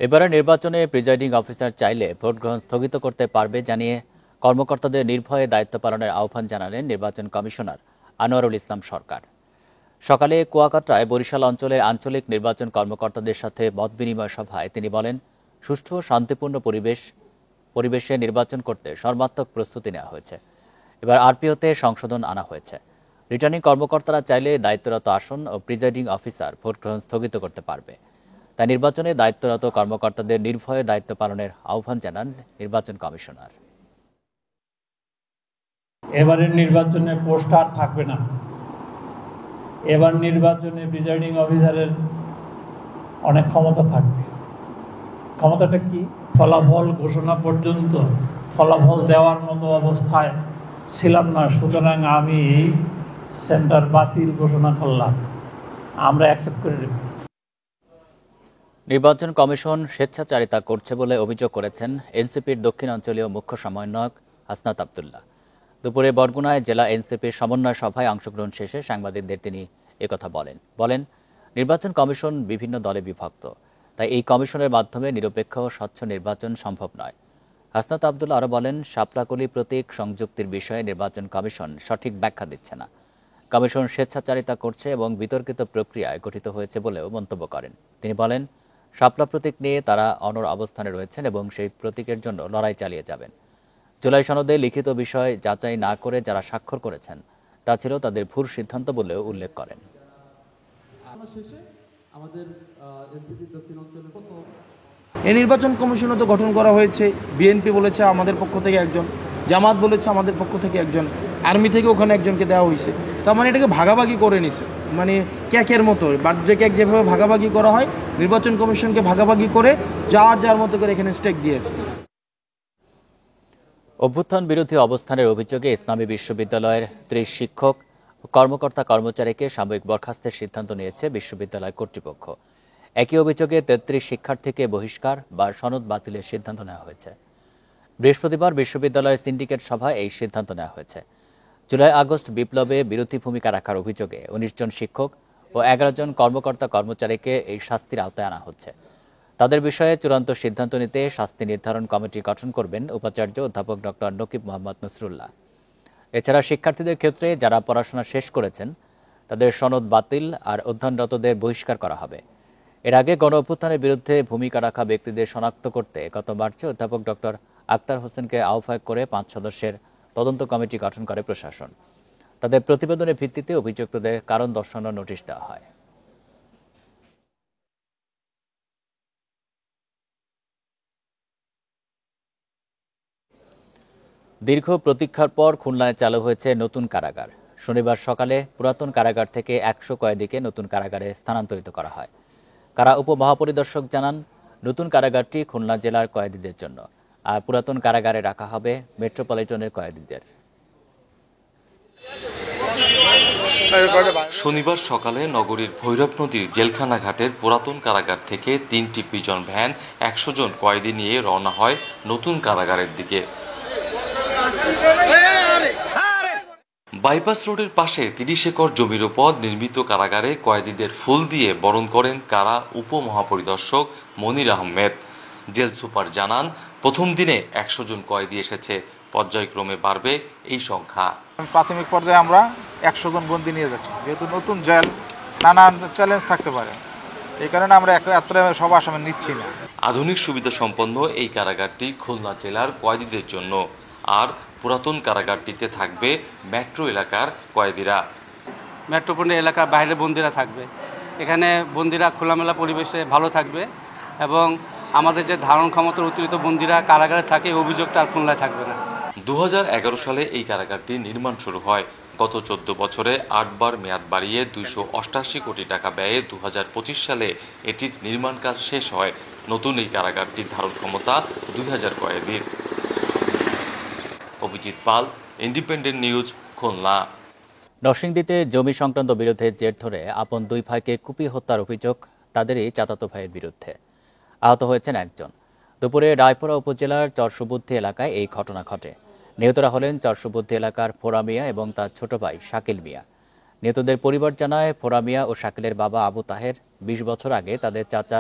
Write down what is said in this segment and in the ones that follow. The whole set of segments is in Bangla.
এবারে নির্বাচনে প্রিজাইডিং অফিসার চাইলে ভোট গ্রহণ স্থগিত করতে পারবে জানিয়ে কর্মকর্তাদের নির্ভয়ে দায়িত্ব পালনের আহ্বান জানালেন নির্বাচন কমিশনার আনোয়ারুল ইসলাম সরকার। সকালে কুয়াকাটায় বরিশাল অঞ্চলের আঞ্চলিক নির্বাচন কর্মকর্তাদের সাথে মতবিনিময় সভায় তিনি বলেন, সুষ্ঠু ও শান্তিপূর্ণ পরিবেশে নির্বাচন করতে সর্বাত্মক প্রস্তুতি নেওয়া হয়েছে। এবার আরপিওতে সংশোধন আনা হয়েছে। রিটার্নিং কর্মকর্তারা চাইলে দায়িত্বরত আসন ও প্রিজাইডিং অফিসার ভোট গ্রহণ স্থগিত করতে পারবে। তাই নির্বাচনে দায়িত্বরত কর্মকর্তাদের নির্ভয়ে দায়িত্ব পালনের আহ্বান জানান নির্বাচন কমিশনার। এবারের নির্বাচনে পোস্টার থাকবে না। এবার নির্বাচনে প্রিজাইডিং অফিসারের অনেক ক্ষমতা থাকবে। ক্ষমতাটা কি? ফলাফল ঘোষণা পর্যন্ত ফলাফল দেওয়ার মতো অবস্থায় ছিলাম না, সুতরাং আমি সেন্টার বাতিল ঘোষণা করলাম। আমরা অ্যাকসেপ্ট করে নেব। নির্বাচন কমিশন স্বেচ্ছাচারিতা করছে বলে অভিযোগ করেছেন এনসিপির দক্ষিণাঞ্চলীয় মুখ্য সমন্বয়ক হাসনাত আবদুল্লাহ। দুপুরে বরগুনায় জেলা এনসিপির সমন্বয় সভায় অংশগ্রহণ শেষে সাংবাদিকদের তিনি একথা বলেন, নির্বাচন কমিশন বিভিন্ন দলে বিভক্ত, তাই এই কমিশনের মাধ্যমে নিরপেক্ষ ও স্বচ্ছ নির্বাচন সম্ভব নয়। হাসনাত আবদুল্লাহ আরও বলেন, শাপলাকলি প্রতীক সংযুক্তির বিষয়ে নির্বাচন কমিশন সঠিক ব্যাখ্যা দিচ্ছে না। কমিশন স্বেচ্ছাচারিতা করছে এবং বিতর্কিত প্রক্রিয়ায় গঠিত হয়েছে বলেও মন্তব্য করেন। তিনি বলেন, শাপলা প্রতীক নিয়ে তারা অনড় অবস্থানে রয়েছেন এবং সেই প্রতীকের জন্য লড়াই চালিয়ে যাবেন। জুলাই সনদে লিখিত বিষয় যাচাই না করে যারা স্বাক্ষর করেছেন তা ছিল তাদের ভুল সিদ্ধান্ত বলেও উল্লেখ করেন। এই নির্বাচন কমিশনও তো গঠন করা হয়েছে। বিএনপি বলেছে আমাদের পক্ষ থেকে একজন, জামাত বলেছে আমাদের পক্ষ থেকে একজন, আর্মি থেকে ওখানে একজনকে দেওয়া হয়েছে। তার মানে এটাকে ভাগাভাগি করে নিছে, মানে কেকের মতো বার্থডে কেক যেভাবে ভাগাভাগি করা হয়, নির্বাচন কমিশনকে ভাগাভাগি করে যার মতো করে এখানে স্টেক দিয়েছে। অভ্যুত্থান বিরোধী অবস্থানের অভিযোগে ইসলামী বিশ্ববিদ্যালয়ের 30 শিক্ষক ও কর্মকর্তা কর্মচারীকে সাময়িক বরখাস্তের সিদ্ধান্ত নিয়েছে বিশ্ববিদ্যালয় কর্তৃপক্ষ। একই অভিযোগে 33 শিক্ষার্থীকে বহিষ্কার বা সনদ বাতিলের সিদ্ধান্ত নেওয়া হয়েছে। বৃহস্পতিবার বিশ্ববিদ্যালয়ের সিন্ডিকেট সভায় এই সিদ্ধান্ত নেওয়া হয়েছে। জুলাই আগস্ট বিপ্লবে বিরোধী ভূমিকা রাখার অভিযোগে 19 জন শিক্ষক ও 11 জন কর্মকর্তা কর্মচারীকে এই শাস্তির আওতায় আনা হচ্ছে। তাদের বিষয়ে চূড়ান্ত সিদ্ধান্ত নিতে শাস্তি নির্ধারণ কমিটি গঠন করবেন উপাচার্য অধ্যাপক ডক্টর নকিব মোহাম্মদ নসরুল্লাহ। এছাড়া শিক্ষার্থীদের ক্ষেত্রে যারা পড়াশোনা শেষ করেছেন তাদের সনদ বাতিল আর অধ্যয়নরতদের বহিষ্কার করা হবে। এর আগে গণ অভ্যুত্থানের বিরুদ্ধে ভূমিকা রাখা ব্যক্তিদের শনাক্ত করতে গত মার্চে অধ্যাপক ডক্টর আক্তার হোসেনকে আহ্বায়ক করে 5 সদস্যের তদন্ত কমিটি গঠন করে প্রশাসন। তাদের প্রতিবেদনের ভিত্তিতে অভিযুক্তদের কারণ দর্শানোর নোটিশ দেওয়া হয়। দীর্ঘ প্রতীক্ষার পর খুলনায় চালু হয়েছে নতুন কারাগার। শনিবার সকালে পুরাতন কারাগার থেকে 100 কয়েদিকে নতুন কারাগারে স্থানান্তরিত করা হয়। কারা উপমহাপরিদর্শক জানান, নতুন কারাগারটি খুলনা জেলার কয়েদিদের জন্য, আর পুরাতন কারাগারে রাখা হবে মেট্রোপলিটনের কয়েদিদের। শনিবার সকালে নগরীর ভৈরব নদীর জেলখানা ঘাটের পুরাতন কারাগার থেকে 3টি পিজন ভ্যান 100 জন কয়েদি নিয়ে রওনা হয় নতুন কারাগারের দিকে। বাইপাস রোডের পাশে 30 একর জমির উপর নির্মিত কারাগারে কয়েদিদের ফুল দিয়ে বরণ করেন কারা উপমহাপরিদর্শক মনির আহমেদ। জেল সুপার জানান, প্রথম দিনে 100 জন কয়েদি এসেছে, পর্যায়ক্রমে বাড়বে এই সংখ্যা। প্রাথমিক পর্যায়ে আমরা 100 জন বন্দী নিয়ে যাচ্ছি, যেহেতু নতুন জেল নানান চ্যালেঞ্জ থাকতে পারে, এই কারণে আমরা সব আসামি নিচ্ছি না। আধুনিক সুবিধা সম্পন্ন এই কারাগারটি খুলনা জেলার কয়েদিদের জন্য, আর পুরাতন কারাগারটিতে থাকবে মেট্রো এলাকার কয়েদিরা। মেট্রোপলিটন এলাকার বাইরে বন্দীরা থাকবে, এখানে বন্দীরা খোলামেলা পরিবেশে ভালো থাকবে এবং আমাদের যে ধারণ ক্ষমতার অতিরিক্ত বন্দীরা কারাগারে থাকে, এই অভিযোগটা আর খুলনায় থাকবে না। 2011 সালে এই কারাগারটি নির্মাণ শুরু হয়। গত 14 বছরে 8 বার মেয়াদ বাড়িয়ে 288 কোটি টাকা ব্যয়ে 2025 সালে এটির নির্মাণ কাজ শেষ হয়। নতুন এই কারাগারটির ধারণ ক্ষমতা 2000 কয়েদির। অভিজিৎ পাল, ইন্ডিপেন্ডেন্ট নিউজ, খুলনা। নরসিংদীতে জমি সংক্রান্ত বিরোধের জের ধরে আপন 2 ভাইকে কুপিয়ে হত্যার অভিযোগ তাদেরই চাচাতো ভাইয়ের বিরুদ্ধে। আহত হয়েছেন একজন। দুপুরে রায়পুরা উপজেলার চরসুবুদ্ধি এলাকায় এই ঘটনা ঘটে। নিহতরা হলেন চরসুবুদ্ধি এলাকার ফোরা মিয়া এবং তার ছোট ভাই শাকিল মিয়া। নিহতদের পরিবার জানায়, ফোরা মিয়া ও শাকিলের বাবা আবু তাহের 20 বছর আগে তাদের চাচা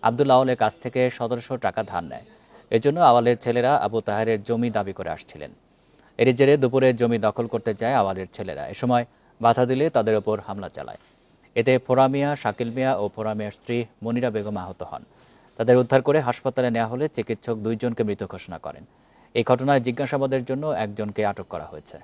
আবদুল্লাহ আওয়ালের কাছ থেকে ১৭০০ টাকা ধার নেয়। এজন্য আওয়ালের ছেলেরা আবু তাহেরের জমি দাবি করে আসছিলেন। এর জেরে দুপুরে জমি দখল করতে যায় আওয়ালের ছেলেরা। এ সময় বাধা দিলে তাদের ওপর হামলা চালায়। এতে ফোরা মিয়া, শাকিল মিয়া ও ফোরা মিয়ার স্ত্রী মনিরা বেগম আহত হন। তাদের উদ্ধার করে হাসপাতালে নেওয়া হলে চিকিৎসক ২ জনকে মৃত ঘোষণা করেন। এই ঘটনায় জিজ্ঞাসাবাদের জন্য একজনকে আটক করা হয়েছে।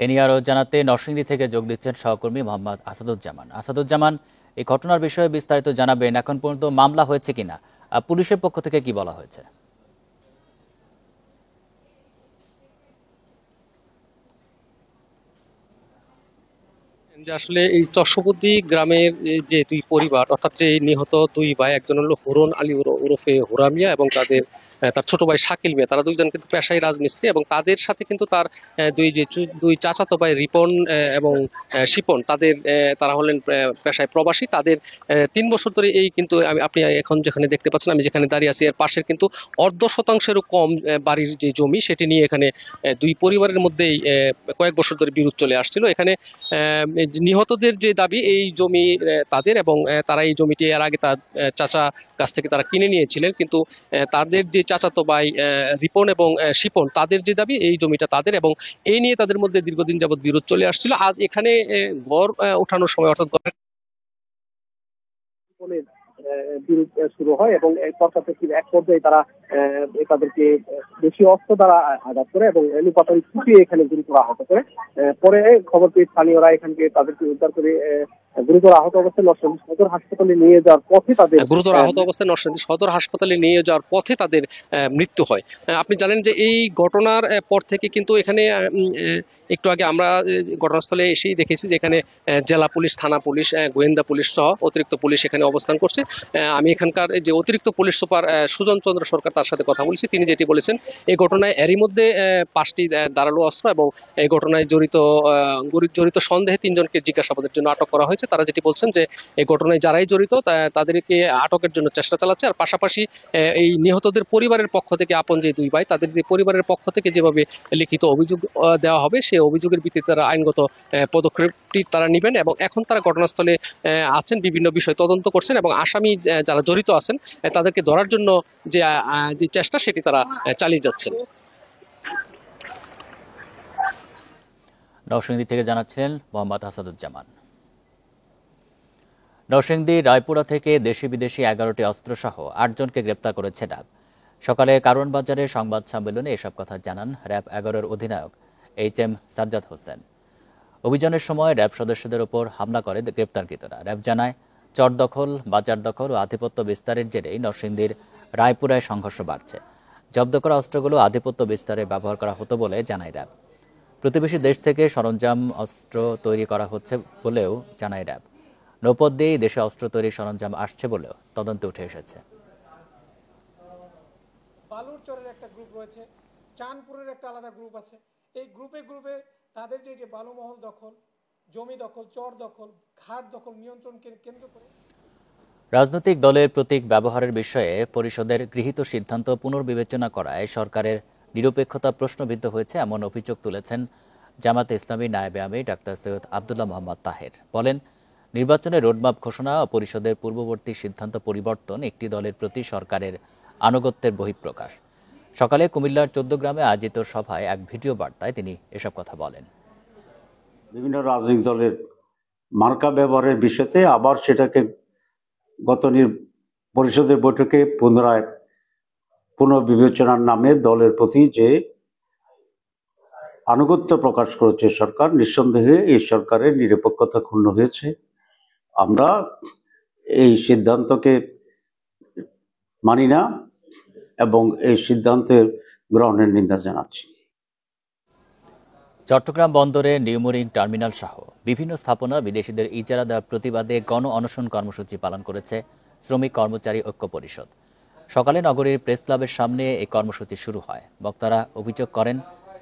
এ নিয়ে আরও জানাতে নরসিংদী থেকে যোগ দিচ্ছেন সহকর্মী মোহাম্মদ আসাদুজ্জামান। আসাদুজ্জামান, এই ঘটনার বিষয়ে বিস্তারিত জানাবেন। এখন পর্যন্ত মামলা হয়েছে কিনা, পুলিশের পক্ষ থেকে কি বলা হয়েছে? যে আসলে এই চর্ষপতি গ্রামের যে দুই পরিবার, অর্থাৎ যে নিহত দুই ভাই, একজন হলো হুরন আলী ওরফে হুরামিয়া এবং তার ছোট ভাই শাকিল মিয়া, তারা দুইজন কিন্তু পেশায় রাজমিস্ত্রি এবং তাদের সাথে কিন্তু তার দুই চাচাতো ভাই রিপন এবং শিপন, তারা হলেন পেশায় প্রবাসী। তাদের ৩ বছর ধরে এই কিন্তু আপনি এখন যেখানে দেখতে পাচ্ছেন, আমি যেখানে দাঁড়িয়ে আছি, এর পাশের কিন্তু অর্ধ শতাংশেরও কম বাড়ির যে জমি, সেটি নিয়ে এখানে দুই পরিবারের মধ্যেই কয়েক বছর ধরে বিরোধ চলে আসছিল। এখানে নিহতদের যে দাবি, এই জমি তাদের এবং তারা এই জমিটি এর আগে তার চাচা কাছ থেকে তারা কিনে নিয়েছিলেন, কিন্তু তাদের যে চাচাতো ভাই রিপন এবং শিপন, তাদের যে দাবি এই জমিটা তাদের এবং এই নিয়ে তাদের মধ্যে দীর্ঘদিন যাবৎ বিরোধ চলে আসছিল। আজ এখানে ঘর ওঠানোর সময়, অর্থাৎ বিরোধ শুরু হয় এবং এক পর্যায়ে তারা তাদেরকে বেশি অস্ত্র দ্বারা আঘাত করে এবং এলোপাতাড়ি কুপিয়ে এখানে গুরুতর আহত করে। পরে খবর পেয়ে স্থানীয়রা এখানকে তাদেরকে উদ্ধার করে গুরুতর আহত অবস্থায় নরসিংদী সদর হাসপাতালে নিয়ে যাওয়ার পথে তাদের মৃত্যু হয়। আপনি জানেন যে এই ঘটনার পর থেকে কিন্তু এখানে একটু আগে আমরা ঘটনাস্থলে এসেই দেখেছি যে এখানে জেলা পুলিশ, থানা পুলিশ, গোয়েন্দা পুলিশ সহ অতিরিক্ত পুলিশ এখানে অবস্থান করছে। আমি এখানকার যে অতিরিক্ত পুলিশ সুপার সুজন চন্দ্র সরকার, তার সাথে কথা বলেছি। তিনি যেটি বলেছেন, এই ঘটনায় এরই মধ্যে 5টি ধারালো অস্ত্র এবং এই ঘটনায় জড়িত সন্দেহে 3 জনকে জিজ্ঞাসাবাদের জন্য আটক করা হয়েছে। তারা যেটি বলছেন যে এই ঘটনায় যারাই জড়িত তাদেরকে আটকের জন্য চেষ্টা চালাচ্ছে। আর পাশাপাশি এই নিহতদের পরিবারের পক্ষ থেকে, আপন যে দুই ভাই, তাদের যে পরিবারের পক্ষ থেকে যেভাবে লিখিত অভিযোগ দেওয়া হবে, সেই অভিযোগের ভিত্তিতে তারা আইনগত পদক্ষেপটি তারা নেবেন এবং এখন তারা ঘটনাস্থলে আছেন, বিভিন্ন বিষয় তদন্ত করছেন এবং আসামি যারা জড়িত আছেন তাদেরকে ধরার জন্য যে চেষ্টা, সেটি তারা চালিয়ে যাচ্ছেন। নরসিংদী থেকে জানাচ্ছেন মোহাম্মদ আসাদুজ্জামান। নরসিংদী রায়পুরা থেকে দেশি বিদেশি 11টি অস্ত্রসহ 8 জনকে গ্রেপ্তার করেছে র্যাব। সকালে কারওয়ান বাজারে সংবাদ সম্মেলনে এসব কথা জানান র্যাব 11-এর অধিনায়ক HM সাজ্জাদ হোসেন। অভিযানের সময় র্যাব সদস্যদের ওপর হামলা করে গ্রেপ্তারকৃতরা। র্যাব জানায়, চর দখল, বাজার দখল ও আধিপত্য বিস্তারের জেরেই নরসিংদীর রায়পুরায় সংঘর্ষ বাড়ছে। জব্দ করা অস্ত্রগুলো আধিপত্য বিস্তারে ব্যবহার করা হতো বলে জানায় র্যাব। প্রতিবেশী দেশ থেকে সরঞ্জাম, অস্ত্র তৈরি করা হচ্ছে বলেও জানায় র্যাব। নৌপথ দিয়েই দেশে অস্ত্র তৈরির সরঞ্জাম আসছে বলেও তদন্তে উঠে এসেছে। বালুর চরের একটা গ্রুপ রয়েছে, চাঁদপুরের একটা আলাদা গ্রুপ আছে। এই গ্রুপে তাদের যে বালুমহল দখল, জমি দখল, চর দখল, ঘাট দখল নিয়ন্ত্রণকে কেন্দ্র করে রাজনৈতিক দলের প্রতীক ব্যবহারের বিষয়ে পরিষদের গৃহীত সিদ্ধান্ত পুনর্বিবেচনা করায় সরকারের নিরপেক্ষতা প্রশ্নবিদ্ধ হয়েছে, এমন অভিযোগ তুলেছেন জামায়াতে ইসলামী নায়েবে আমির ডাক্তার সৈয়দ আব্দুল্লাহ মোহাম্মদ তাহের। বলেন, নির্বাচনের রোডম্যাপ ঘোষণা ও পরিষদের পূর্ববর্তী সিদ্ধান্ত পরিবর্তন একটি দলের প্রতি সরকারের আনুগত্যের বহিঃপ্রকাশ। সকালে কুমিল্লার 14 গ্রামে আয়োজিত সভায় এক ভিডিও বার্তায় তিনি এসব কথা বলেন। বিভিন্ন রাজনৈতিক দলের মার্কা ব্যবহারের বিষয়তে আবার সেটাকে গত পরিষদের বৈঠকে পুনরায় পুনর্বিবেচনার নামে দলের প্রতি যে আনুগত্য প্রকাশ করেছে সরকার, নিঃসন্দেহে এই সরকারের নিরপেক্ষতা ক্ষুণ্ণ হয়েছে। আমরা এই সিদ্ধান্তকে মানি না এবং এই সিদ্ধান্তের গ্রহণের নিন্দা জানাচ্ছি। চট্টগ্রাম বন্দরে নিউমোরিং টার্মিনাল সহ বিভিন্ন স্থাপনা বিদেশিদের ইজারা দেওয়ার প্রতিবাদে গণ অনশন কর্মসূচি পালন করেছে শ্রমিক কর্মচারী ঐক্য পরিষদ। সকালে নগরীর প্রেস ক্লাবের সামনে এই কর্মসূচি শুরু হয়। বক্তারা অভিযোগ করেন,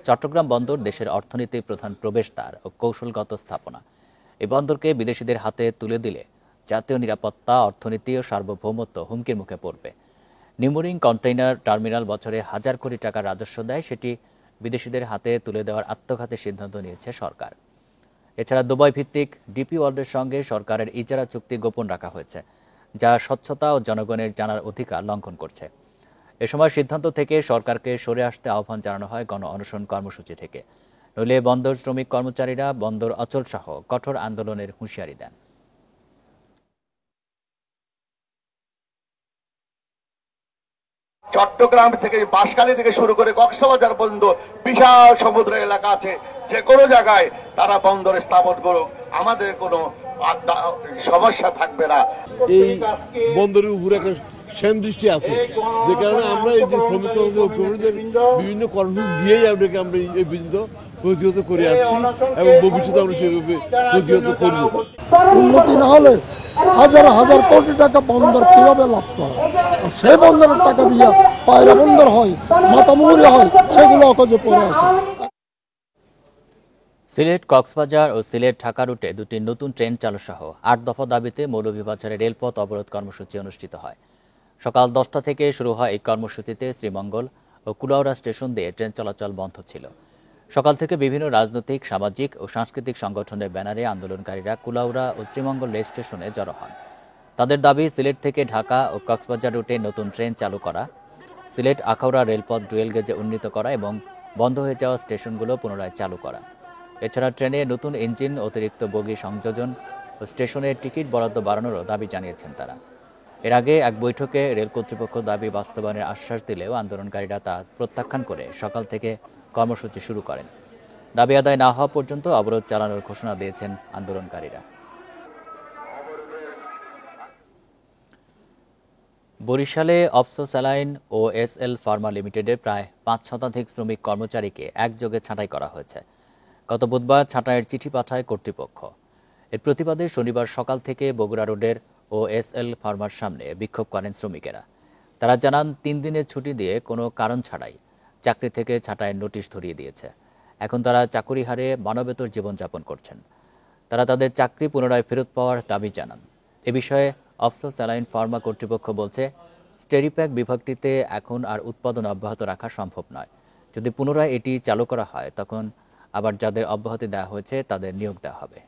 চট্টগ্রাম বন্দর দেশের অর্থনীতির প্রধান প্রবেশদ্বার ও কৌশলগত স্থাপনা। এই বন্দরকে বিদেশিদের হাতে তুলে দিলে জাতীয় নিরাপত্তা, অর্থনীতি ও সার্বভৌমত্ব হুমকির মুখে পড়বে। নিউমোরিং কন্টেইনার টার্মিনাল বছরে 1000 কোটি টাকার রাজস্ব দেয়, সেটি বিদেশিদের হাতে তুলে দেওয়ার আত্মঘাতী সিদ্ধান্ত নিয়েছে সরকার। এছাড়া দুবাই ভিত্তিক ডিপি ওয়ার্ল্ডের সঙ্গে সরকারের ইজারা চুক্তি গোপন রাখা হয়েছে, যা স্বচ্ছতা ও জনগণের জানার অধিকার লঙ্ঘন করছে। এ সময় সিদ্ধান্ত থেকে সরকারকে সরে আসতে আহ্বান জানানো হয় গণ অনশন কর্মসূচি থেকে। নইলে বন্দর শ্রমিক কর্মচারীরা বন্দর অচল সহ কঠোর আন্দোলনের হুঁশিয়ারি দেন। চট্টগ্রাম থেকে বাঁশখালী থেকে শুরু করে কক্সবাজার পর্যন্ত বিশাল সমুদ্র এলাকা আছে, যে কোনো জায়গায় তারা বন্দর স্থাপন করুক, আমাদের কোনো সমস্যা থাকবে না। এই বন্দরের উপরে একটা সেনদৃষ্টি আছে, যে কারণে আমরা এই যে শ্রমিক বিভিন্ন কর্মসূচি দিয়েই আপনাকে আমরা এই পর্যন্ত প্রতিহত করে আসছি এবং ভবিষ্যতে আমরা সেভাবে প্রতিহত করব। উন্নতি না হলে হাজার হাজার কোটি টাকা বন্দর কিভাবে লাভ করে, সেই বন্দরের টাকা দিয়ে পায়রা বন্দর হয়, মাতামুহুরি হয়, সেগুলো অকজে পড়ে আসে। সিলেট কক্সবাজার ও সিলেট ঢাকা রুটে দুটি নতুন ট্রেন চালু সহ 8 দফা দাবিতে মৌলভীবাজারে রেলপথ অবরোধ কর্মসূচি অনুষ্ঠিত হয়। সকাল 10টা থেকে শুরু হয় এই কর্মসূচিতে শ্রীমঙ্গল ও কুলাউড়া স্টেশন দিয়ে ট্রেন চলাচল বন্ধ ছিল। সকাল থেকে বিভিন্ন রাজনৈতিক, সামাজিক ও সাংস্কৃতিক সংগঠনের ব্যানারে আন্দোলনকারীরা কুলাউড়া ও শ্রীমঙ্গল রেল স্টেশনে জড়ো হন। তাদের দাবি, সিলেট থেকে ঢাকা ও কক্সবাজার রুটে নতুন ট্রেন চালু করা, সিলেট আখাউড়া রেলপথ ডুয়েল গেজে উন্নীত করা এবং বন্ধ হয়ে যাওয়া স্টেশনগুলো পুনরায় চালু করা। এছাড়া ট্রেনে নতুন ইঞ্জিন, অতিরিক্ত বগি সংযোজন ও স্টেশনের টিকিট বরাদ্দ বাড়ানোরও দাবি জানিয়েছেন তারা। এর আগে এক বৈঠকে রেল কর্তৃপক্ষ দাবি বাস্তবায়নের আশ্বাস দিলেও আন্দোলনকারীরা তা প্রত্যাখ্যান করে সকাল থেকে কর্মসূচি শুরু করেন। দাবি আদায় না হওয়া পর্যন্ত অবরোধ চালানোর ঘোষণা দিয়েছেন আন্দোলনকারীরা। বরিশালে অপসো স্যালাইন ও এসএল ফার্মা লিমিটেডের প্রায় 5 শতাধিক শ্রমিক কর্মচারীকে একযোগে ছাঁটাই করা হয়েছে। গত বুধবার ছাঁটাইয়ের চিঠি পাঠায় কর্তৃপক্ষ। এর প্রতিবাদে শনিবার সকাল থেকে বগুড়া রোডের ও এসএল ফার্মার সামনে বিক্ষোভ করেন শ্রমিকেরা। তারা জানান, 3 দিনের ছুটি দিয়ে কোনো কারণ ছাড়াই চাকরি থেকে ছাঁটাইয়ের নোটিশ ধরিয়ে দিয়েছে। এখন তারা চাকুরি হারিয়ে মানবেতর জীবনযাপন করছেন। তারা তাদের চাকরি পুনরায় ফেরত পাওয়ার দাবি জানান। এ বিষয়ে অপসো স্যালাইন ফার্মা কর্তৃপক্ষ বলছে, স্টেরিপ্যাক বিভাগটিতে এখন আর উৎপাদন অব্যাহত রাখা সম্ভব নয়। যদি পুনরায় এটি চালু করা হয়, তখন আবার যাদের অব্যাহতি দেওয়া হয়েছে তাদের নিয়োগ দেওয়া হবে।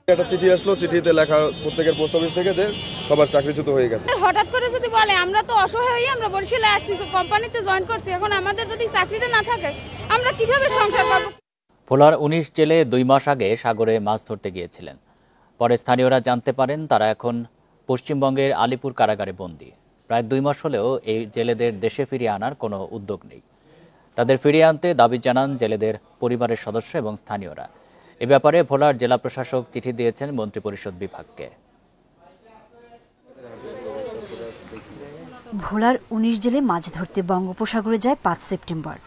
একটা চিঠি আসলো, চিঠিতে লেখা প্রত্যেকের পোস্ট অফিস থেকে যে সবার চাকরিচ্যুত হয়ে গেছে। হঠাৎ করে যদি বলে, আমরা তো অসহায় হয়ে আমরা বরিশালে আসছি, কোম্পানিতে জয়েন করছি, এখন আমাদের যদি চাকরিটা না থাকে আমরা কিভাবে সংসার করব? ভোলার 19 জেলে 2 মাস আগে সাগরে মাছ ধরতে গিয়েছিলেন। পরে স্থানীয়রা জানতে পারেন তারা এখন পশ্চিমবঙ্গের আলিপুর কারাগারে বন্দী। প্রায় 2 মাস হলেও এই জেলেদের দেশে ফিরিয়ে আনার কোনো উদ্যোগ নেই। তাদের ফিরিয়ে আনতে দাবি জানান জেলেদের পরিবারের সদস্য এবং স্থানীয়রা। এ ব্যাপারে ভোলার জেলা প্রশাসক চিঠি দিয়েছেন মন্ত্রিপরিষদ বিভাগকে। ভোলার 19 জেলে মাছ ধরতে বঙ্গোপসাগরে যায় 5 সেপ্টেম্বর।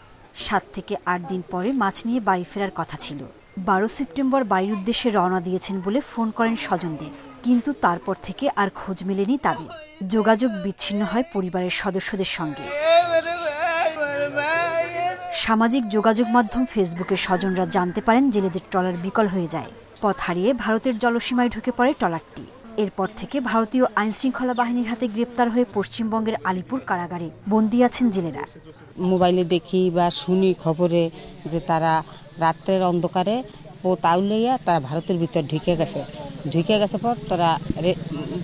7 থেকে 8 দিন পরে মাছ নিয়ে বাড়ি ফেরার কথা ছিল। 12 সেপ্টেম্বর বাড়ির উদ্দেশ্যে রওনা দিয়েছেন বলে ফোন করেন স্বজনদের, কিন্তু তারপর থেকে আর খোঁজ মেলেনি তাদের। যোগাযোগ বিচ্ছিন্ন হয় পরিবারের সদস্যদের সঙ্গে। সামাজিক যোগাযোগ মাধ্যম ফেসবুকের স্বজনরা জানতে পারেন জেলেদের ট্রলার বিকল হয়ে যায়। পথ হারিয়ে ভারতের জলসীমায় ঢুকে পড়ে ট্রলারটি। এরপর থেকে ভারতীয় আইনশৃঙ্খলা বাহিনীর হাতে গ্রেপ্তার হয়ে পশ্চিমবঙ্গের আলিপুর কারাগারে বন্দী আছেন জেলেরা। মোবাইলে দেখি বা শুনি খবরে যে তারা রাত্রের অন্ধকারে তাউলাইয়া তারা ভারতের ভিতর ঢুকে গেছে পর তারা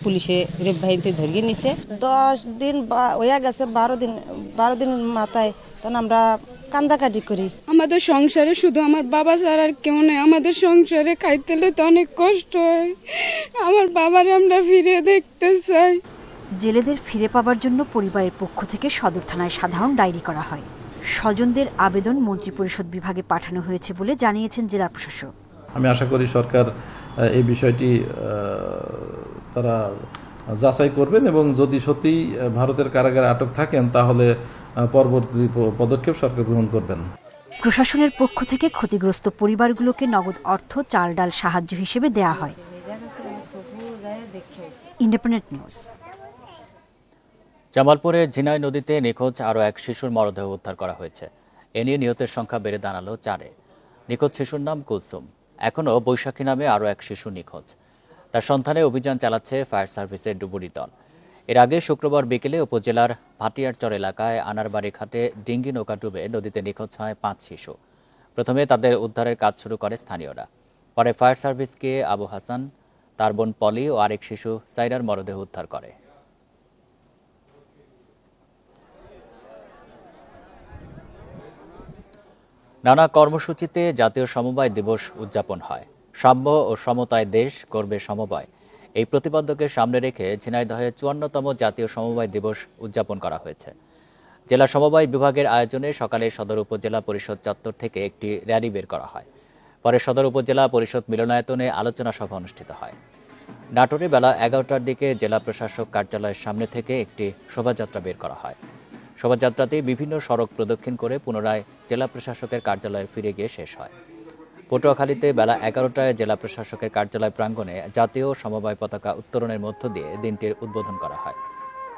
পুলিশে রেপ বাহিনীতে ধরিয়ে নিছে। 10 দিন হয়ে গেছে, 12 দিন মাথায় তখন আমরা কান্দাকাটি করি। আমাদের সংসারে শুধু আমার বাবা ছাড়া আর কেউ নেই। আমাদের সংসারে খাইতে তো অনেক কষ্ট হয়। আমার বাবারে আমরা ফিরে দেখতে চাই। জেলেদের ফিরে পাবার জন্য পরিবারের পক্ষ থেকে সদর থানায় সাধারণ ডায়েরি করা হয়। স্বজনদের আবেদন মন্ত্রিপরিষদ বিভাগে পাঠানো হয়েছে বলে জানিয়েছেন জেলা প্রশাসক। আমি আশা করি সরকার এই বিষয়টি তারা যাচাই করবেন এবং যদি সত্যি ভারতের কারাগারে আটক থাকেন তাহলে পরবর্তী পদক্ষেপ সরকার গ্রহণ করবেন। প্রশাসনের পক্ষ থেকে ক্ষতিগ্রস্ত পরিবারগুলোকে নগদ অর্থ, চাল ডাল সাহায্য হিসেবে দেয়া হয়। Independent News. জামালপুরে ঝিনাই নদীতে নিখোঁজ আরও এক শিশুর মরদেহ উদ্ধার করা হয়েছে। এ নিয়ে নিহতের সংখ্যা বেড়ে দাঁড়ালো 4-এ। নিখোঁজ শিশুর নাম কুলসুম। এখনও বৈশাখী নামে আরও এক শিশু নিখোঁজ। তার সন্ধানে অভিযান চালাচ্ছে ফায়ার সার্ভিসের ডুবুরি দল। এর আগে শুক্রবার বিকেলে উপজেলার ভাটিয়ারচর এলাকায় আনারবাড়ি ঘাটে ডিঙ্গি নৌকা ডুবে নদীতে নিখোঁজ হয় 5 শিশু। প্রথমে তাদের উদ্ধারের কাজ শুরু করে স্থানীয়রা। পরে ফায়ার সার্ভিসকে আবু হাসান, তার বোন পলি ও আরেক শিশু সাইরার মরদেহ উদ্ধার করে। নানা কর্মসূচিতে জাতীয় সমবায় দিবস উদযাপন হয়। সাম্য ও সমতায় দেশ গর্বে সমবায়, এই প্রতিপাদ্যকে সামনে রেখে ঝিনাইদহে 54তম জাতীয় সমবায় দিবস উদযাপন করা হয়েছে। জেলা সমবায় বিভাগের আয়োজনে সকালে সদর উপজেলা পরিষদ চত্বর থেকে একটি র্যালি বের করা হয়। পরে সদর উপজেলা পরিষদ মিলনায়তনে আলোচনা সভা অনুষ্ঠিত হয়। নাটোরে বেলা 11টার দিকে জেলা প্রশাসক কার্যালয়ের সামনে থেকে একটি শোভাযাত্রা বের করা হয়। শোভাযাত্রাতে বিভিন্ন সড়ক প্রদক্ষিণ করে পুনরায় জেলা প্রশাসকের কার্যালয়ে ফিরে গিয়ে শেষ হয়। পটুয়াখালীতে বেলা 11টায় জেলা প্রশাসকের কার্যালয় প্রাঙ্গণে জাতীয় সমবায় পতাকা উত্তোলনের মধ্য দিয়ে দিনটির উদ্বোধন করা হয়।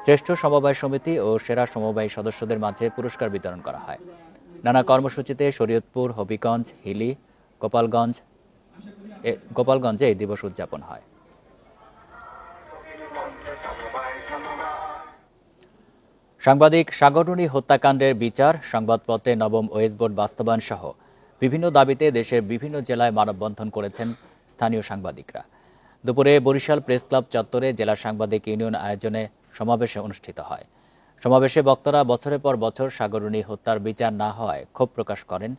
শ্রেষ্ঠ সমবায় সমিতি ও সেরা সমবায় সদস্যদের মাঝে পুরস্কার বিতরণ করা হয়। নানা কর্মসূচিতে শরীয়তপুর, হবিগঞ্জ, হিলি, গোপালগঞ্জে এই দিবস উদযাপন হয়। সাংবাদিক সাগররুনি হত্যাকাণ্ডের বিচার, সংবাদপত্রে নবম ওয়েজ বোর্ড বাস্তবায়ন সহ বিভিন্ন দাবিতে দেশের বিভিন্ন জেলায় মানববন্ধন করেছেন স্থানীয় সাংবাদিকরা। দুপুরে বরিশাল প্রেস ক্লাব চত্বরে জেলা সাংবাদিক ইউনিয়ন আয়োজনে সমাবেশে অনুষ্ঠিত হয়। সমাবেশে বক্তারা বছরের পর বছর সাগররুনি হত্যার বিচার না হওয়ায় ক্ষোভ প্রকাশ করেন।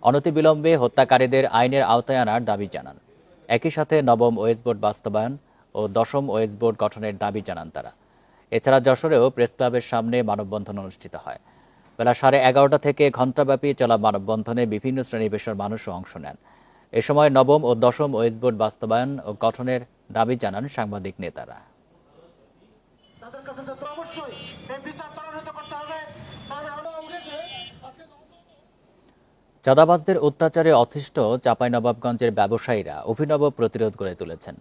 অনতিবিলম্বে হত্যাকারীদের আইনের আওতায় আনার দাবি জানান। একই সাথে নবম ওয়েজ বোর্ড বাস্তবায়ন ও 10ম ওয়েজ বোর্ড গঠনের দাবি জানান তারা। এছাড়া যশোরেও প্রেস ক্লাবের সামনে মানববন্ধন অনুষ্ঠিত হয়। বেলা 11:30 থেকে ঘণ্টাব্যাপী চলা মানববন্ধনে বিভিন্ন শ্রেণী পেশার মানুষও অংশ নেন। এ সময় নবম ও 10ম ওয়েজ বোর্ড বাস্তবায়ন ও গঠনের দাবি জানান সাংবাদিক নেতারা। চাঁদাবাজদের অত্যাচারে অতিষ্ঠ চাঁপাইনবাবগঞ্জের ব্যবসায়ীরা অভিনব প্রতিরোধ গড়ে তুলেছেন।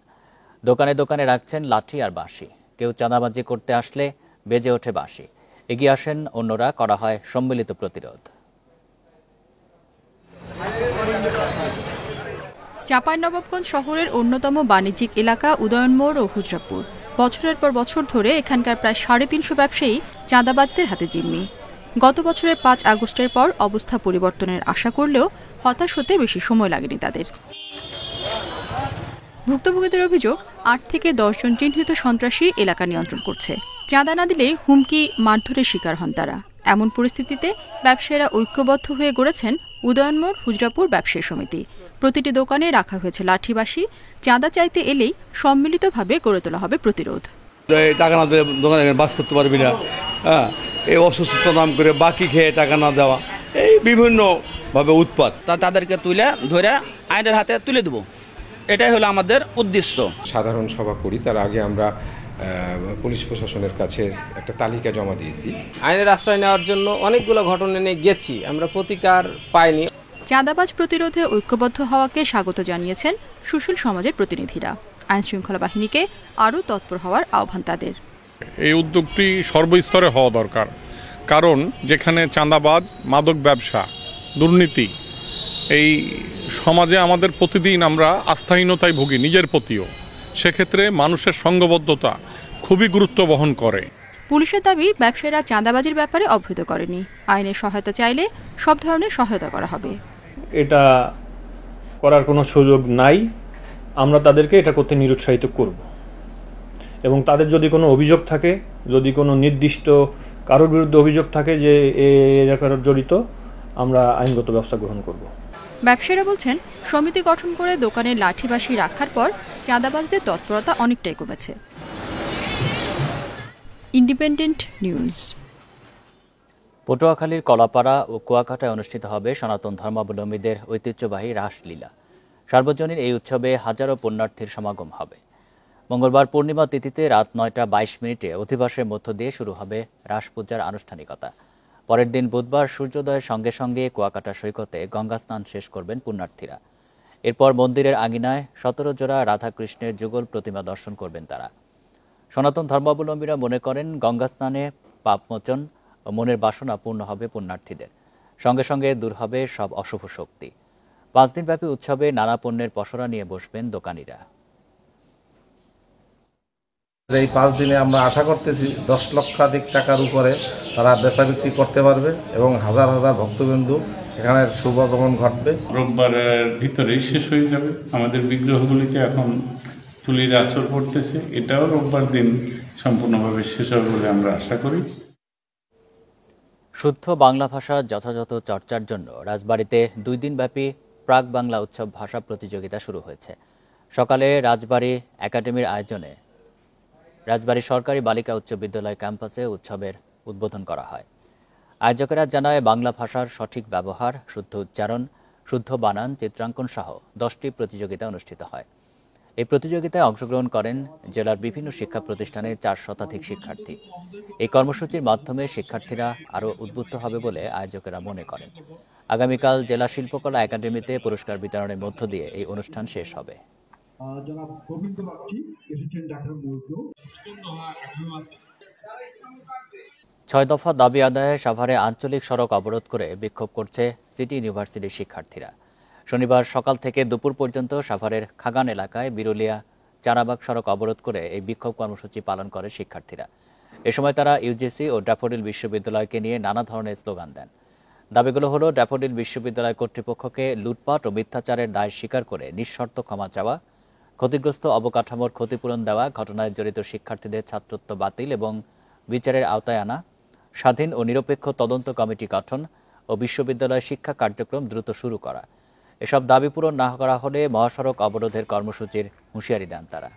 দোকানে দোকানে রাখছেন লাঠি আর বাঁশি। কেউ চাঁদাবাজি করতে আসলে বেজে ওঠে বাঁশি। এগিয়ে আসেন অন্যরা, করা হয় সম্মিলিত প্রতিরোধ। চাঁপাইনবাবগঞ্জ শহরের অন্যতম বাণিজ্যিক এলাকা উদয়নমোড় ও হুজরাপুর। বছরের পর বছর ধরে এখানকার প্রায় 350 ব্যবসায়ী চাঁদাবাজদের হাতে জিম্মি। গত বছরের 5 আগস্টের পর অবস্থা পরিবর্তনের আশা করলেও হতাশ হতে বেশি সময় লাগেনি তাদের। ভুক্তভোগীদের অভিযোগ, 8 থেকে 10 জন চিহ্নিত সন্ত্রাসী এলাকা নিয়ন্ত্রণ করছে। চাঁদা না দিলে হুমকি, মারধরের শিকার হন তারা। এমন পরিস্থিতিতে ব্যবসায়ীরা ঐক্যবদ্ধ হয়ে গড়েছেন উদয়নমোড় হুজরাপুর ব্যবসায়ী সমিতি। প্রতিটি দোকানে রাখা হয়েছে লাঠি বাঁশি। চাঁদা চাইতে এলেই সম্মিলিতভাবে গড়ে তোলা হবে প্রতিরোধ। টাকা না দিলে দোকানে বাস করতে পারবি না, এই অসুস্থতার নাম করে বাকি খেয়ে টাকা না দেওয়া, এই বিভিন্নভাবে উৎপাত। তাদেরকে তুলে ধরে আইনের হাতে তুলে দেবো, এটাই হলো আমাদের উদ্দেশ্য। সাধারণ সভা করি, তার আগে আমরা পুলিশ প্রশাসনের কাছে একটা তালিকা জমা দিয়েছি। আইনের আশ্রয় নেওয়ার জন্য অনেকগুলো ঘটনা নিয়ে গেছি, আমরা প্রতিকার পাইনি। চাঁদাবাজ প্রতিরোধে ঐক্যবদ্ধ হওয়াকে স্বাগত জানিয়েছেন সুশীল সমাজের প্রতিনিধিরা। আইন শৃঙ্খলা বাহিনীকে আরও তৎপর হওয়ার আহ্বান তাদের। এই উদ্যোগটি সর্বস্তরে হওয়া দরকার, কারণ যেখানে চাঁদাবাজ, মাদক ব্যবসা, দুর্নীতি, এই সমাজে আমাদের প্রতিদিন আমরা আস্থাহীনতায় ভুগি নিজের প্রতিও। সেক্ষেত্রে মানুষের সংঘবদ্ধতা খুবই গুরুত্ব বহন করে। পুলিশের দাবি, ব্যবসায়ীরা চাঁদাবাজির ব্যাপারে অবহিত করেনি। আইনের সহায়তা চাইলে সব ধরনের সহায়তা করা হবে। এটা করার কোনো সুযোগ নাই। আমরা তাদেরকে এটা করতে নিরুৎসাহিত করব, এবং তাদের যদি কোনো অভিযোগ থাকে, যদি কোনো নির্দিষ্ট কারোর বিরুদ্ধে অভিযোগ থাকে যে এর জড়িত, আমরা আইনগত ব্যবস্থা গ্রহণ করব। ব্যবসায়ীরা বলছেন, সমিতি গঠন করে দোকানে লাঠি বাঁশি রাখার পর চাঁদাবাজদের তৎপরতা অনেকটাই কমেছে। Independent news. পটুয়াখালীর কলাপাড়া ও কুয়াকাটায় অনুষ্ঠিত হবে সনাতন ধর্মাবলম্বীদের ঐতিহ্যবাহী রাসলীলা। সার্বজনীন এই উৎসবে হাজারো পুণ্যার্থীর সমাগম হবে। মঙ্গলবার পূর্ণিমা তিথিতে রাত 9টা 22 মিনিটে অধিবাসের মধ্য দিয়ে শুরু হবে রাস পূজার আনুষ্ঠানিকতা। পরের দিন বুধবার সূর্যোদয়ের সঙ্গে সঙ্গে কুয়াকাটা সৈকতে গঙ্গা স্নান শেষ করবেন পুণ্যার্থীরা। এরপর মন্দিরের আঙিনায় 17 জোড়া রাধাকৃষ্ণের যুগল প্রতিমা দর্শন করবেন তারা। সনাতন ধর্মাবলম্বীরা মনে করেন গঙ্গা স্নানে পাপমোচন ও মনের বাসনা পূর্ণ হবে পুণ্যার্থীদের, সঙ্গে সঙ্গে দূর হবে সব অশুভ শক্তি। 5 দিনব্যাপী উৎসবে নানা পণ্যের পসরা নিয়ে বসবেন দোকানিরা। এই 5 দিনে আমরা আশা করতেছি 10 লক্ষাধিক টাকার উপরে তারা বেচা বিক্রি করতে পারবে এবং হাজার হাজার ভক্তবিন্দু এখানে শুভাগমন ঘটবে। রোববারের ভিতরেই শেষ হয়ে যাবে। আমাদের বিগ্রহগুলিতে এখন তুলির আঁচড় পড়তেছে, এটাও রোববার দিন সম্পূর্ণভাবে শেষ হবে বলে আমরা আশা করি। শুদ্ধ বাংলা ভাষার যথাযথ চর্চার জন্য রাজবাড়ীতে 2 দিনব্যাপী প্রাক বাংলা উৎসব ভাষা প্রতিযোগিতা শুরু হয়েছে। সকালে রাজবাড়ী একাডেমির আয়োজনে রাজবাড়ী সরকারি বালিকা উচ্চ বিদ্যালয় ক্যাম্পাসে উৎসবের উদ্বোধন করা হয়। আয়োজকেরা জানায় বাংলা ভাষার সঠিক ব্যবহার, শুদ্ধ উচ্চারণ, শুদ্ধ বানান, চিত্রাঙ্কন সহ 10টি প্রতিযোগিতা অনুষ্ঠিত হয়। এই প্রতিযোগিতায় অংশগ্রহণ করেন জেলার বিভিন্ন শিক্ষা প্রতিষ্ঠানে 4 শতাধিক শিক্ষার্থী। এই কর্মসূচির মাধ্যমে শিক্ষার্থীরা আরও উদ্বুদ্ধ হবে বলে আয়োজকেরা মনে করেন। আগামীকাল জেলা শিল্পকলা একাডেমিতে পুরস্কার বিতরণের মধ্য দিয়ে এই অনুষ্ঠান শেষ হবে। 6 দফা দাবি আদায়ে সাভারে আঞ্চলিক সড়ক অবরোধ করে বিক্ষোভ করছে সিটি ইউনিভার্সিটির শিক্ষার্থীরা। শনিবার সকাল থেকে দুপুর পর্যন্ত সাভারের খাগান এলাকায় বিরুলিয়া চারাবাগ সড়ক অবরোধ করে এই বিক্ষোভ কর্মসূচি পালন করে শিক্ষার্থীরা। এ সময় তারা ইউজিসি ও ড্যাফোডিল বিশ্ববিদ্যালয়কে নিয়ে নানা ধরনের স্লোগান দেন। দাবিগুলো হলো ড্যাফোডিল বিশ্ববিদ্যালয় কর্তৃপক্ষকে লুটপাট ও মিথ্যাচারের দায় স্বীকার করে নিঃশর্ত ক্ষমা চাওয়া, ক্ষতিগ্রস্ত অবকাঠামোর ক্ষতিপূরণ দেওয়া, ঘটনায় জড়িত শিক্ষার্থীদের ছাত্রত্ব বাতিল এবং বিচারের আওতায় আনা, স্বাধীন ও নিরপেক্ষ তদন্ত কমিটি গঠন ও বিশ্ববিদ্যালয় শিক্ষা কার্যক্রম দ্রুত শুরু করা। এসব দাবি পূরণ না করা হলে মহাসড়ক অবরোধের কর্মসূচির হুঁশিয়ারি দেন তারা।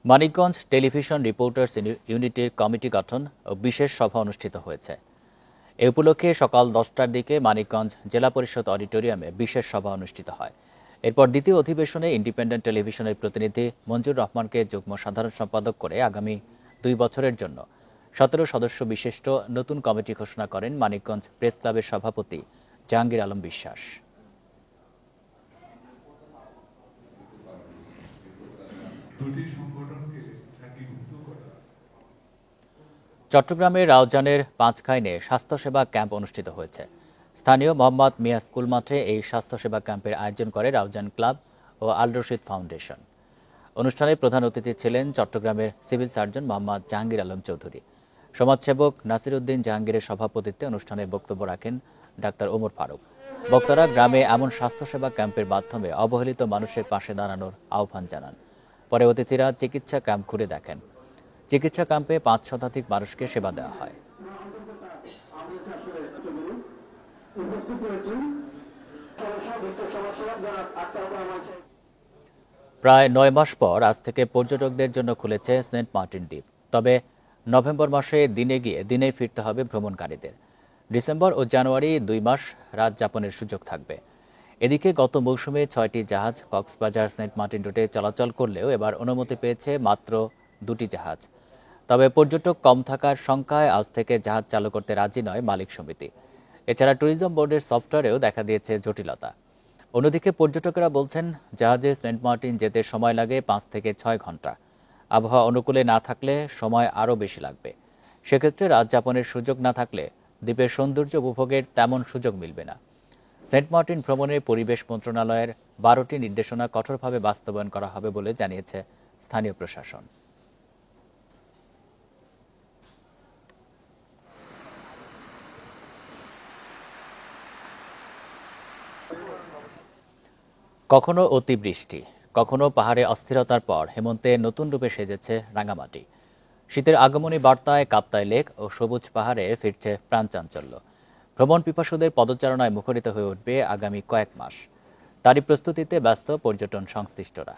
মানিকগঞ্জ টেলিভিশন রিপোর্টার্স ইউনিটির কমিটি গঠন ও বিশেষ সভা অনুষ্ঠিত হয়েছে। এ উপলক্ষে সকাল 10টার দিকে মানিকগঞ্জ জেলা পরিষদ অডিটোরিয়ামে বিশেষ সভা অনুষ্ঠিত হয়। এরপর দ্বিতীয় অধিবেশনে ইন্ডিপেন্ডেন্ট টেলিভিশনের প্রতিনিধি মঞ্জুর রহমানকে যুগ্ম সাধারণ সম্পাদক করে আগামী 2 বছরের জন্য 17 সদস্য বিশিষ্ট নতুন কমিটি ঘোষণা করেন মানিকগঞ্জ প্রেস ক্লাবের সভাপতি জাহাঙ্গীর আলম বিশ্বাস। চট্টগ্রামের রাউজানের পাঁচখাইনে স্বাস্থ্যসেবা ক্যাম্প অনুষ্ঠিত হয়েছে। স্থানীয় মোহাম্মদ মিয়া স্কুল মাঠে এই স্বাস্থ্যসেবা ক্যাম্পের আয়োজন করে রাউজান ক্লাব ও আল রশিদ ফাউন্ডেশন। অনুষ্ঠানে প্রধান অতিথি ছিলেন চট্টগ্রামের সিভিল সার্জন মোহাম্মদ জাহাঙ্গীর আলম চৌধুরী। সমাজসেবক নাসির উদ্দিন জাহাঙ্গীরের সভাপতিত্বে অনুষ্ঠানে বক্তব্য রাখেন ডাক্তার ওমর ফারুক। বক্তারা গ্রামে এমন স্বাস্থ্যসেবা ক্যাম্পের মাধ্যমে অবহেলিত মানুষের পাশে দাঁড়ানোর আহ্বান জানান। পরে অতিথিরা চিকিৎসা ক্যাম্প ঘুরে দেখেন। চিকিৎসা ক্যাম্পে 5 শতাধিক মানুষকে সেবা দেওয়া হয়। প্রায় 9 মাস পর আজ থেকে পর্যটকদের জন্য খুলেছে সেন্ট মার্টিন দ্বীপ। তবে নভেম্বর মাসে দিনে গিয়ে দিনেই ফিরতে হবে ভ্রমণকারীদের। ডিসেম্বর ও জানুয়ারি 2 মাস রাত যাপনের সুযোগ থাকবে। এদিকে গত মৌসুমে 6টি জাহাজ কক্সবাজার সেন্ট মার্টিন রুটে চলাচল করলেও এবার অনুমতি পেয়েছে মাত্র 2টি জাহাজ। তবে পর্যটক কম থাকার শঙ্কায় আজ থেকে জাহাজ চালু করতে রাজি নয় মালিক সমিতি। এছাড়া ট্যুরিজম বোর্ডের সফটওয়্যারেও দেখা দিয়েছে জটিলতা। অন্যদিকে পর্যটকেরা বলছেন জাহাজে সেন্ট মার্টিন যেতে সময় লাগে 5 থেকে 6 ঘন্টা। আবহাওয়া অনুকূলে না থাকলে সময় আরও বেশি লাগবে। সেক্ষেত্রে রাত যাপনের সুযোগ না থাকলে দ্বীপের সৌন্দর্য উপভোগের তেমন সুযোগ মিলবে না। সেন্ট মার্টিন ভ্রমণে পরিবেশ মন্ত্রণালয়ের 12টি নির্দেশনা কঠোরভাবে বাস্তবায়ন করা হবে বলে জানিয়েছে স্থানীয় প্রশাসন। কখনো অতিবৃষ্টি, কখনো পাহাড়ে অস্থিরতার পর হেমন্তে নতুন রূপে সেজেছে রাঙামাটি। শীতের আগমনী বার্তায় কাপ্তাই লেক ও সবুজ পাহাড়ে ফিরছে প্রাণচাঞ্চল্য। ভ্রমণ পিপাসুদের পদচারণায় মুখরিত হয়ে উঠবে আগামী কয়েক মাস। তারই প্রস্তুতিতে ব্যস্ত পর্যটন সংশ্লিষ্টরা।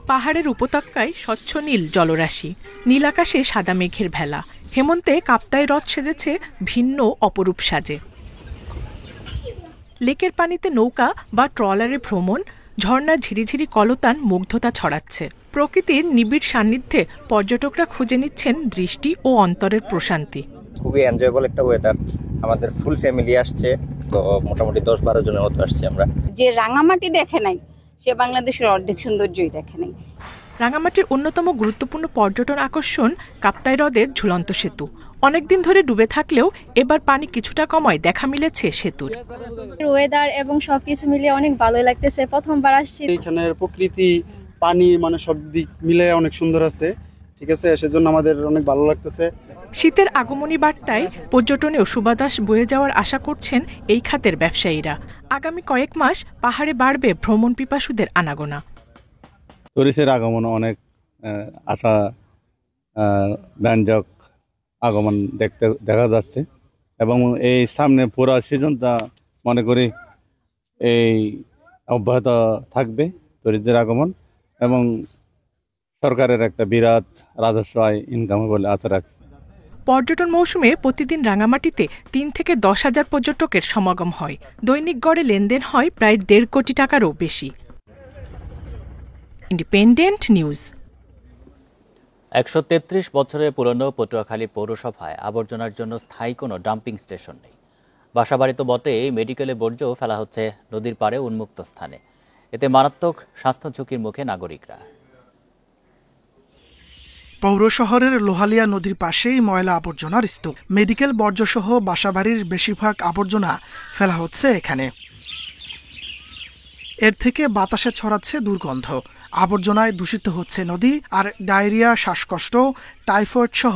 পাহাড়ের উপত্যকায় স্বচ্ছ নীল জলরাশি, নীল আকাশে সাদা মেঘের ভেলা। হেমন্তে কাপ্তাই হ্রদ সেজেছে ভিন্ন অপরূপ সাজে। লেকের পানিতে নৌকা বা ট্রলারে ভ্রমণ, ঝর্ণার ঝিরিঝিরি কলতান মুগ্ধতা ছড়াচ্ছে। প্রকৃতির নিবিড় সান্নিধ্যে পর্যটকরা খুঁজে নিচ্ছেন দৃষ্টি ও অন্তরের প্রশান্তি। খুবই এনজয়েবল একটা ওয়েদার। আমাদের ফুল ফ্যামিলি আসছে, তো মোটামুটি 10-12 জনের মতো আসছে আমরা। যে রাঙামাটি দেখে নাই সে বাংলাদেশের অর্ধেক সৌন্দর্যই দেখে নাই। রাঙামাটির অন্যতম গুরুত্বপূর্ণ পর্যটন আকর্ষণ কাপ্তাই হ্রদের ঝুলন্ত সেতু। অনেকদিন ধরে ডুবে থাকলেও এবার পানি কিছুটা কমায় দেখা মিলেছে সেতুর। ওয়েদার এবং সবকিছু মিলিয়ে অনেক ভালো লাগতেছে, প্রথমবার আসছি। এখানের প্রকৃতি, পানি, মানে সব দিক মিলে অনেক সুন্দর আছে, ঠিক আছে, সেজন্য আমাদের অনেক ভালো লাগতেছে। শীতের আগমনী বার্তায় পর্যটনেও সুবাতাস বয়ে যাওয়ার আশা করছেন এই খাতের ব্যবসায়ীরা। আগামী কয়েক মাস পাহাড়ে বাড়বে ভ্রমণ পিপাসুদের আনাগোনা। টুরিস্টের আগমন অনেক আশা ব্যঞ্জক আগমন দেখা যাচ্ছে এবং এই সামনে পুরো সিজনটা মনে করি এই অব্যাহত থাকবে টুরিস্টদের আগমন, এবং সরকারের একটা বিরাট রাজস্ব আয় ইনকাম বলে আশা রাখি। পর্যটন মৌসুমে প্রতিদিন রাঙামাটিতে 3 থেকে 10,000 পর্যটকের সমাগম হয়। দৈনিক গড়ে লেনদেন হয় প্রায় 1.5 কোটি টাকারও বেশি। Independent news. 133 বছরের পুরনো পটুয়াখালী পৌরসভায় আবর্জনার জন্য স্থায়ী কোনো ডাম্পিং স্টেশন নেই। বাসাবাড়ি তো বটেই, মেডিকেলে বর্জ্যও ফেলা হচ্ছে নদীর পাড়ে উন্মুক্ত স্থানে। এতে মারাত্মক স্বাস্থ্য ঝুঁকির মুখে নাগরিকরা। পৌর শহরের লোহালিয়া নদীর পাশেই ময়লা আবর্জনার স্তূপ। মেডিকেল বর্জ্যসহ বাসাবাড়ির বেশিরভাগ আবর্জনা ফেলা হচ্ছে এখানে। এর থেকে বাতাসে ছড়াচ্ছে দুর্গন্ধ। আবর্জনায় দূষিত হচ্ছে নদী, আর ডায়রিয়া, শ্বাসকষ্ট, টাইফয়েড সহ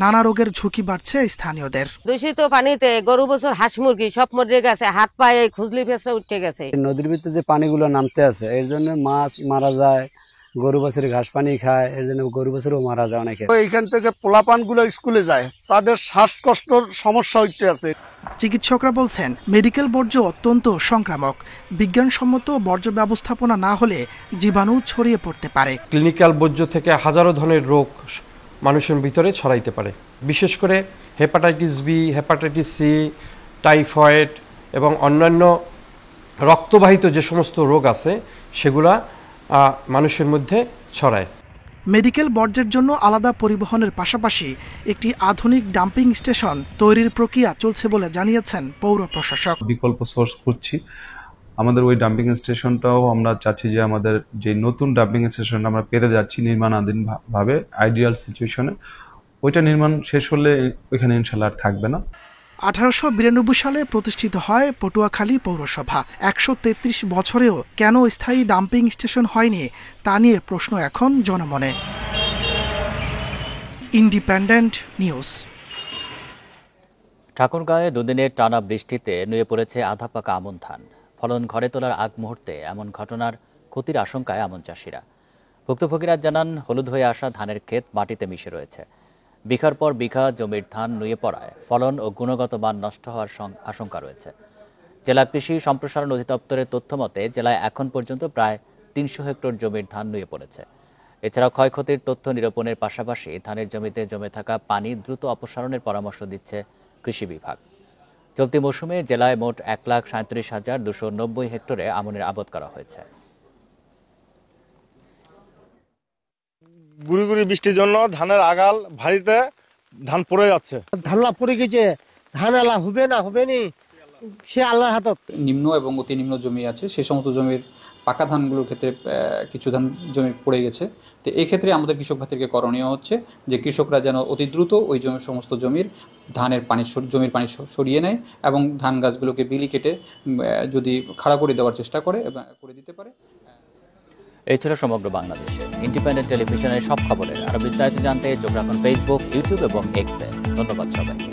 নানা রোগের ঝুঁকি বাড়ছে স্থানীয়দের। দূষিত পানিতে গরু বছর হাঁস মুরগি সব মরে গেছে, হাত পায়ে খুজলি ফেসে উঠে গেছে। নদীর ভিতরে যে পানিগুলো নামতে আছে এর জন্য মাছ মারা যায়, গরু বছর ঘাস পানি খায়, এর জন্য গরু বছরও মারা যায় অনেকে। এইখান থেকে পোলাপানগুলো স্কুলে যায়, তাদের শ্বাসকষ্টর সমস্যা হইতে আছে। চিকিৎসকরা বলছেন মেডিকেল বর্জ্য অত্যন্ত সংক্রামক। বিজ্ঞানসম্মত বর্জ্য ব্যবস্থাপনা না হলে জীবাণু ছড়িয়ে পড়তে পারে। ক্লিনিক্যাল বর্জ্য থেকে হাজারো ধরনের রোগ মানুষের ভিতরে ছড়াইতে পারে, বিশেষ করে hepatitis B, hepatitis C, typhoid এবং অন্যান্য রক্তবাহিত যে সমস্ত রোগ আছে সেগুলা মানুষের মধ্যে ছড়ায়। মেডিকেল বর্জ্যের জন্য আলাদা পরিবহনের পাশাপাশি একটি আধুনিক ডাম্পিং স্টেশন তৈরির প্রক্রিয়া চলছে বলে জানিয়েছেন পৌর প্রশাসক। বিকল্প সোর্স করছি। আমাদের ওই ডাম্পিং স্টেশনটাও আমরা চাচ্ছি যে আমাদের যে নতুন ডাম্পিং স্টেশন আমরা পেতে যাচ্ছি নির্মাণাধীন ভাবে আইডিয়াল সিচুয়েশনে, ওইটা নির্মাণ শেষ হলে ওইখানে ইনশাল্লাহ আর থাকবে না। 1892 সালে প্রতিষ্ঠিত হয় পটুয়াখালী পৌরসভা। 133 বছরেও কেন স্থায়ী ডাম্পিং স্টেশন হয়নি তা নিয়ে প্রশ্ন এখন জনমনে। Independent news. ঠাকুরগাঁয়ে দুদিনের টানা বৃষ্টিতে নুয়ে পড়েছে আধা পাকা আমন ধান। ফলন ঘরে তোলার আগ মুহূর্তে এমন ঘটনার ক্ষতির আশঙ্কায় আমন চাষিরা। ভুক্তভোগীরা জানান, হলুদ হয়ে আসা ধানের ক্ষেত মাটিতে মিশে রয়েছে। বিঘার পর বিঘা জমির ধান নুয়ে পড়ায় ফলন ও গুণগত মান নষ্ট হওয়ার আশঙ্কা রয়েছে। জেলা কৃষি সম্প্রসারণ অধিদপ্তরের তথ্য মতে জেলায় এখন পর্যন্ত প্রায় 300 হেক্টর জমির ধান নুয়ে পড়েছে। এছাড়া ক্ষয়ক্ষতির তথ্য নিরূপণের পাশাপাশি ধানের জমিতে জমে থাকা পানি দ্রুত অপসারণের পরামর্শ দিচ্ছে কৃষি বিভাগ। চলতি মৌসুমে জেলায় মোট 1,37,290 হেক্টরে আমনের আবাদ করা হয়েছে। গুড়ি গুড়ি বৃষ্টির জন্য ধানের আগাল ভারীতে ধান পড়ে যাচ্ছে। ধান লাভ পড়ে গেছে, ধান আলা হবে না হবে নি সে আল্লাহর হাতত। নিম্ন এবং অতি নিম্ন জমি আছে, সেই সমস্ত জমির পাকা ধানগুলোর ক্ষেত্রে কিছু ধান জমি পড়ে গেছে। তো এই ক্ষেত্রে আমাদের কৃষক ভাইদেরকে করণীয় হচ্ছে যে কৃষকরা যেন অতি দ্রুত ওই সমস্ত জমির পানি সরিয়ে নেয় এবং ধান গাছগুলোকে বিলি কেটে যদি খাড়া করে দেওয়ার চেষ্টা করে দিতে পারে। এই ছিল সমগ্র বাংলাদেশে ইন্ডিপেন্ডেন্ট টেলিভিশনের সব খবরের আরো বিস্তারিত জানতে চোখ রাখুন ফেসবুক, ইউটিউব এবং এক্সে। ধন্যবাদ সবাইকে।